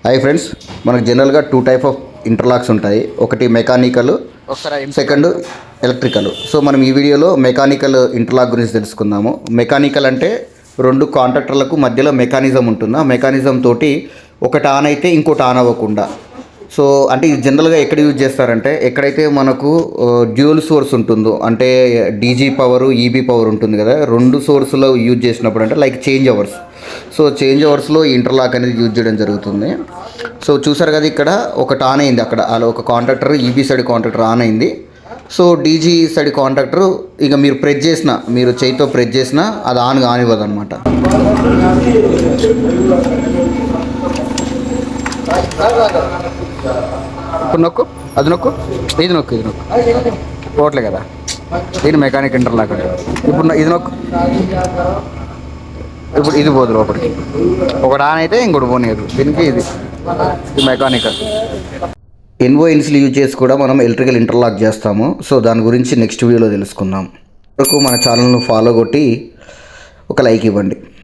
Hi friends, మనకు జనరల్గా 2 type of interlocks ఉంటాయి. ఒకటి మెకానికల్, సెకండ్ ఎలక్ట్రికల్. సో మనం ఈ వీడియోలో మెకానికల్ ఇంటర్లాక్ గురించి తెలుసుకుందాము. మెకానికల్ అంటే రెండు కాంట్రాక్టర్లకు మధ్యలో మెకానిజం ఉంటుంది. ఆ మెకానిజం తోటి ఒకటి ఆన్ అయితే ఇంకోటి ఆన్ అవ్వకుండా. సో అంటే ఇది జనరల్గా ఎక్కడ యూజ్ చేస్తారంటే ఎక్కడైతే మనకు డ్యూయల్ సోర్స్ ఉంటుందో, అంటే డీజీ పవర్, ఈబీ పవర్ ఉంటుంది కదా, రెండు సోర్స్లో యూజ్ చేసినప్పుడు అంటే like change hours. So change అవర్స్లో ఇంటర్లాక్ అనేది యూజ్ చేయడం జరుగుతుంది. సో చూసారు కదా, ఇక్కడ ఒకటి ఆన్ అయింది. అక్కడ అలా ఒక contractor, EB side contractor on అయింది. సో డీజీ సైడ్ కాంట్రాక్టర్ ఇక మీరు ప్రెస్ చేసినా, మీరు చేయితో ప్రెస్ చేసినా అది ఆన్ కానివ్వదు అనమాట. ఇప్పుడు నొక్కు, అది నొక్కు, ఇది నొక్కు, ఇది నొక్కు, పోవట్లే కదా. దీని మెకానిక్ ఇంటర్లాక్ అంటే ఇప్పుడు ఇది నొక్కు, ఇప్పుడు ఇది పోదు లోపలికి. ఒకటి ఆన్ అయితే ఇంకోటి పోనీయదు. దీనికి ఇది మెకానికల్. ఎన్ఓఎన్సీలు యూజ్ చేసి కూడా మనం ఎలక్ట్రికల్ ఇంటర్లాక్ చేస్తాము. సో దాని గురించి నెక్స్ట్ వీడియోలో తెలుసుకుందాం. వరకు మన ఛానల్ను ఫాలో కొట్టి ఒక లైక్ ఇవ్వండి.